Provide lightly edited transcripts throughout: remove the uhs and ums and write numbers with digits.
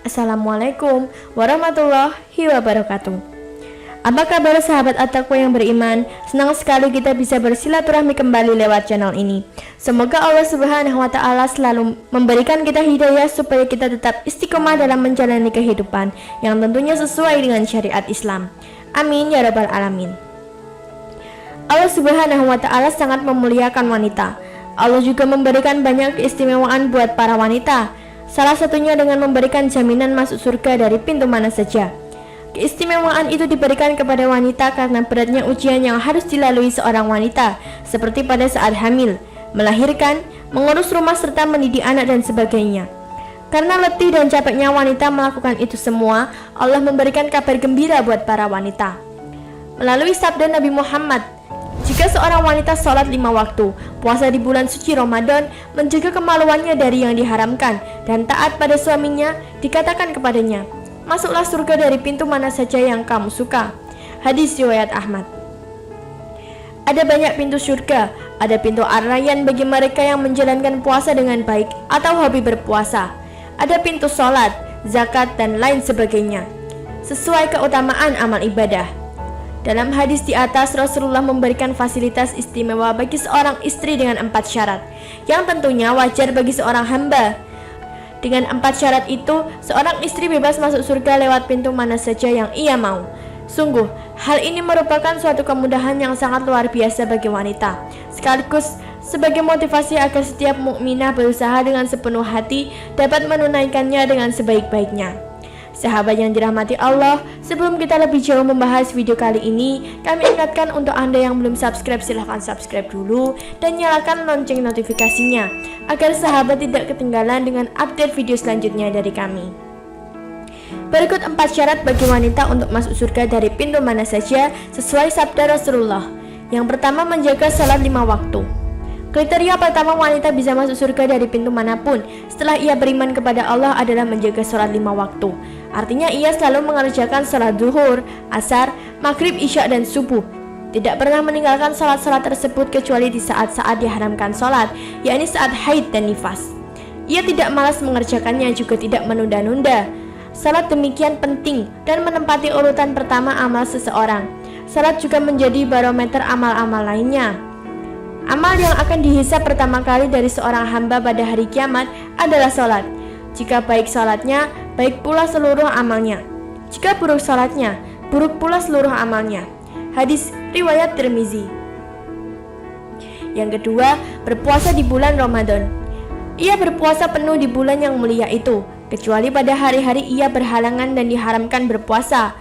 Assalamualaikum warahmatullahi wabarakatuh. Apa kabar sahabat At-Taqwa yang beriman? Senang sekali kita bisa bersilaturahmi kembali lewat channel ini. Semoga Allah Subhanahu wa Ta'ala selalu memberikan kita hidayah supaya kita tetap istiqomah dalam menjalani kehidupan yang tentunya sesuai dengan syariat Islam. Amin ya rabbal alamin. Allah Subhanahu wa Ta'ala sangat memuliakan wanita. Allah juga memberikan banyak keistimewaan buat para wanita. Salah satunya dengan memberikan jaminan masuk surga dari pintu mana saja. Keistimewaan itu diberikan kepada wanita karena beratnya ujian yang harus dilalui seorang wanita, seperti pada saat hamil, melahirkan, mengurus rumah serta mendidik anak dan sebagainya. Karena letih dan capeknya wanita melakukan itu semua, Allah memberikan kabar gembira buat para wanita. Melalui sabda Nabi Muhammad, jika seorang wanita sholat 5 waktu, puasa di bulan suci Ramadan, menjaga kemaluannya dari yang diharamkan, dan taat pada suaminya, dikatakan kepadanya, masuklah surga dari pintu mana saja yang kamu suka. Hadis riwayat Ahmad. Ada banyak pintu surga. Ada pintu Ar-Rayyan bagi mereka yang menjalankan puasa dengan baik atau hobi berpuasa. Ada pintu sholat, zakat, dan lain sebagainya, sesuai keutamaan amal ibadah. Dalam hadis di atas, Rasulullah memberikan fasilitas istimewa bagi seorang istri dengan 4 syarat, yang tentunya wajar bagi seorang hamba. Dengan 4 syarat itu, seorang istri bebas masuk surga lewat pintu mana saja yang ia mau. Sungguh, hal ini merupakan suatu kemudahan yang sangat luar biasa bagi wanita, sekaligus sebagai motivasi agar setiap mukminah berusaha dengan sepenuh hati dapat menunaikannya dengan sebaik-baiknya. Sahabat yang dirahmati Allah, sebelum kita lebih jauh membahas video kali ini, kami ingatkan untuk Anda yang belum subscribe, silahkan subscribe dulu dan nyalakan lonceng notifikasinya agar sahabat tidak ketinggalan dengan update video selanjutnya dari kami. Berikut 4 syarat bagi wanita untuk masuk surga dari pintu mana saja sesuai sabda Rasulullah. Yang pertama, menjaga salat 5 waktu. Kriteria pertama wanita bisa masuk surga dari pintu manapun setelah ia beriman kepada Allah adalah menjaga sholat 5 waktu. Artinya ia selalu mengerjakan sholat zuhur, asar, maghrib, isya, dan subuh. Tidak pernah meninggalkan sholat-sholat tersebut kecuali di saat-saat diharamkan sholat, yakni saat haid dan nifas. Ia tidak malas mengerjakannya, juga tidak menunda-nunda. Salat demikian penting dan menempati urutan pertama amal seseorang. Salat juga menjadi barometer amal-amal lainnya. Amal yang akan dihisab pertama kali dari seorang hamba pada hari kiamat adalah sholat. Jika baik sholatnya, baik pula seluruh amalnya. Jika buruk sholatnya, buruk pula seluruh amalnya. Hadis riwayat Tirmizi. Yang kedua, berpuasa di bulan Ramadan. Ia berpuasa penuh di bulan yang mulia itu, kecuali pada hari-hari ia berhalangan dan diharamkan berpuasa.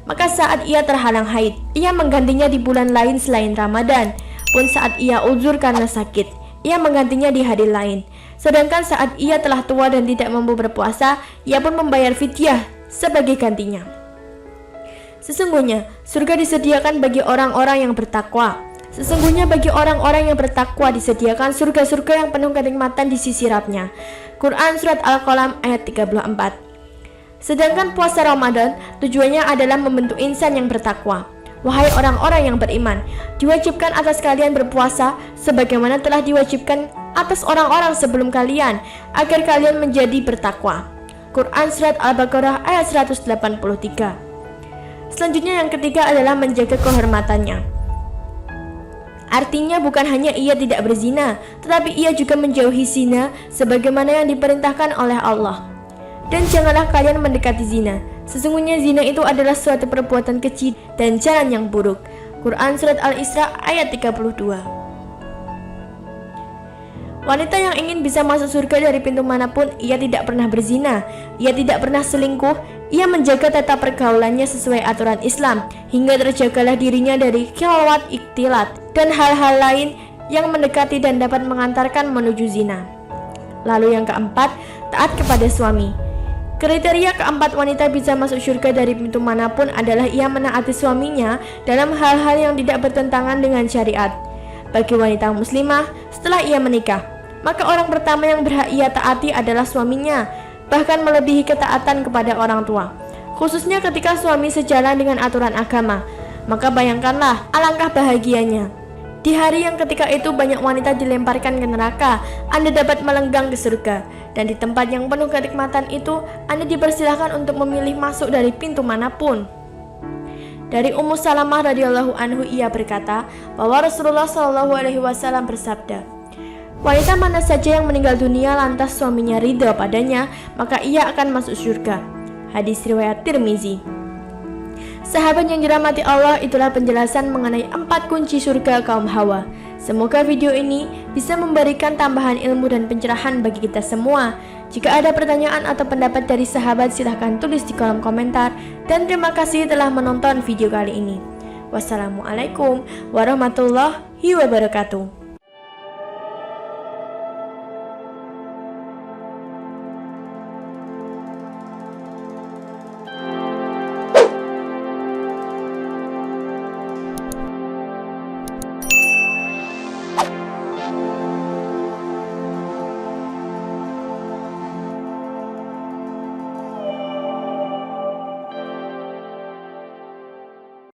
Maka saat ia terhalang haid, ia menggantinya di bulan lain selain Ramadan. Pun saat ia uzur karena sakit, ia menggantinya di hari lain. Sedangkan saat ia telah tua dan tidak mampu berpuasa, ia pun membayar fidyah sebagai gantinya. Sesungguhnya surga disediakan bagi orang-orang yang bertakwa. Sesungguhnya bagi orang-orang yang bertakwa disediakan surga-surga yang penuh kenikmatan di sisi Rabb-Nya. Quran Surat Al-Qalam ayat 34. Sedangkan puasa Ramadan tujuannya adalah membentuk insan yang bertakwa. Wahai orang-orang yang beriman, diwajibkan atas kalian berpuasa sebagaimana telah diwajibkan atas orang-orang sebelum kalian, agar kalian menjadi bertakwa. Quran Surat Al-Baqarah ayat 183. Selanjutnya yang ketiga adalah menjaga kehormatannya. Artinya bukan hanya ia tidak berzina, tetapi ia juga menjauhi zina sebagaimana yang diperintahkan oleh Allah. Dan janganlah kalian mendekati zina. Sesungguhnya zina itu adalah suatu perbuatan keji dan jalan yang buruk. Quran Surat Al-Isra ayat 32. Wanita yang ingin bisa masuk surga dari pintu manapun, ia tidak pernah berzina, ia tidak pernah selingkuh, ia menjaga tata pergaulannya sesuai aturan Islam, hingga terjagalah dirinya dari khalwat, iktilat, dan hal-hal lain yang mendekati dan dapat mengantarkan menuju zina. Lalu yang keempat, taat kepada suami. Kriteria keempat wanita bisa masuk surga dari pintu manapun adalah ia menaati suaminya dalam hal-hal yang tidak bertentangan dengan syariat. Bagi wanita muslimah, setelah ia menikah, maka orang pertama yang berhak ia taati adalah suaminya, bahkan melebihi ketaatan kepada orang tua, khususnya ketika suami sejalan dengan aturan agama. Maka bayangkanlah alangkah bahagianya. Di hari yang ketika itu banyak wanita dilemparkan ke neraka, Anda dapat melenggang ke surga. Dan di tempat yang penuh kenikmatan itu, Anda dipersilahkan untuk memilih masuk dari pintu manapun. Dari Ummu Salamah radhiyallahu anhu, ia berkata bahwa Rasulullah shallallahu alaihi wasallam bersabda, wanita mana saja yang meninggal dunia lantas suaminya ridho padanya, maka ia akan masuk surga. Hadis riwayat Tirmizi. Sahabat yang dirahmati Allah, itulah penjelasan mengenai 4 kunci surga kaum Hawa. Semoga video ini bisa memberikan tambahan ilmu dan pencerahan bagi kita semua. Jika ada pertanyaan atau pendapat dari sahabat, silahkan tulis di kolom komentar. Dan terima kasih telah menonton video kali ini. Wassalamualaikum warahmatullahi wabarakatuh.